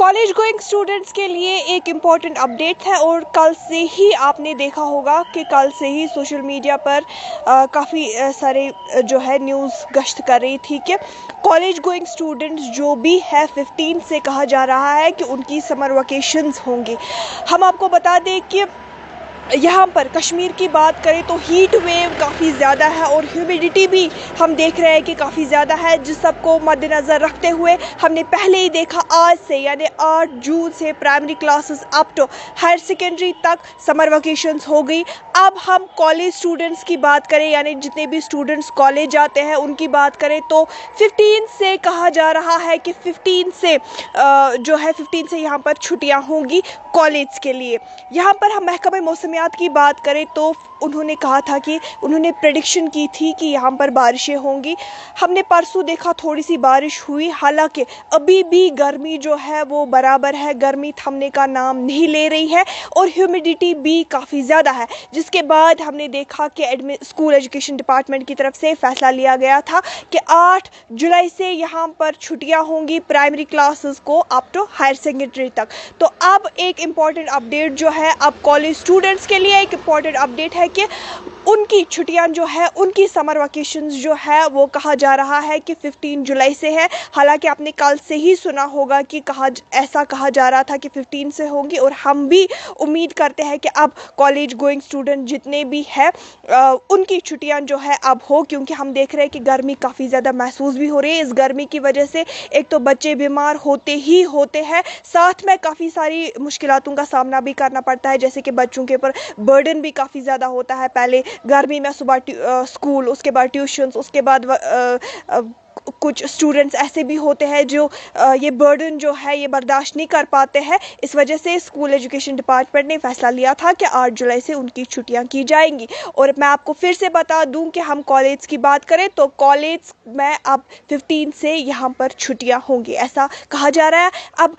College going students के लिए एक इम्पॉर्टेंट अपडेट है और कल से ही आपने देखा होगा कि कल से ही सोशल मीडिया पर काफ़ी सारे जो है न्यूज़ गश्त कर रही थी कि कॉलेज गोइंग स्टूडेंट्स जो भी है 15 से कहा जा रहा है कि उनकी समर वेकेशंस होंगी। हम आपको बता दें कि यहाँ पर कश्मीर की बात करें तो हीट वेव काफ़ी ज़्यादा है और ह्यूमिडिटी भी हम देख रहे हैं कि काफ़ी ज़्यादा है, जिस सबको मद्देनज़र रखते हुए हमने पहले ही देखा आज से यानी 8 जून से primary classes up to higher secondary तक समर वेकेशंस हो गई। अब हम कॉलेज स्टूडेंट्स की बात करें यानी जितने भी स्टूडेंट्स कॉलेज जाते हैं उनकी बात करें तो 15 से कहा जा रहा है कि 15 से यहाँ पर छुट्टियाँ होंगी कॉलेज के लिए। यहाँ पर हम महकमे मौसमियात की बात करें तो उन्होंने कहा था कि उन्होंने प्रेडिक्शन की थी कि यहाँ पर बारिशें होंगी। हमने परसों देखा थोड़ी सी बारिश हुई, हालांकि अभी भी गर्मी जो है वो बराबर है, गर्मी थमने का नाम नहीं ले रही है और ह्यूमिडिटी भी काफ़ी ज़्यादा है। जिसके बाद हमने देखा कि स्कूल एजुकेशन डिपार्टमेंट की तरफ से फैसला लिया गया था कि 8 जुलाई से यहाँ पर छुट्टियाँ होंगी प्राइमरी क्लासेस को अप टू हायर सेकेंडरी तक। तो अब एक इम्पॉर्टेंट अपडेट जो है, अब कॉलेज स्टूडेंट्स के लिए एक इम्पॉर्टेंट अपडेट है कि उनकी छुट्टियां जो है, उनकी समर वेकेशंस जो है वो कहा जा रहा है कि 15 जुलाई से है। हालांकि आपने कल से ही सुना होगा कि ऐसा कहा जा रहा था कि 15 से होंगी और हम भी उम्मीद करते हैं कि अब कॉलेज गोइंग स्टूडेंट जितने भी हैं उनकी छुट्टियां जो है अब हो, क्योंकि हम देख रहे हैं कि गर्मी काफ़ी ज़्यादा महसूस भी हो रही है। इस गर्मी की वजह से एक तो बच्चे बीमार होते ही होते हैं, साथ में काफ़ी सारी मुश्किलातों का सामना भी करना पड़ता है, जैसे कि बच्चों के ऊपर बर्डन भी काफ़ी ज़्यादा होता है। पहले गर्मी में सुबह स्कूल, उसके बाद ट्यूशन्स, उसके बाद कुछ स्टूडेंट्स ऐसे भी होते हैं जो ये बर्डन जो है ये बर्दाश्त नहीं कर पाते हैं। इस वजह से स्कूल एजुकेशन डिपार्टमेंट ने फैसला लिया था कि 8 जुलाई से उनकी छुट्टियां की जाएंगी। और मैं आपको फिर से बता दूं कि हम कॉलेज की बात करें तो कॉलेज में अब 15 से यहाँ पर छुट्टियां होंगी, ऐसा कहा जा रहा है। अब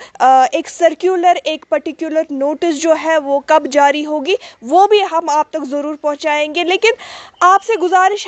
एक सर्कुलर, एक पर्टिकुलर नोटिस जो है वो कब जारी होगी वो भी हम आप तक ज़रूर पहुँचाएंगे, लेकिन आपसे गुजारिश है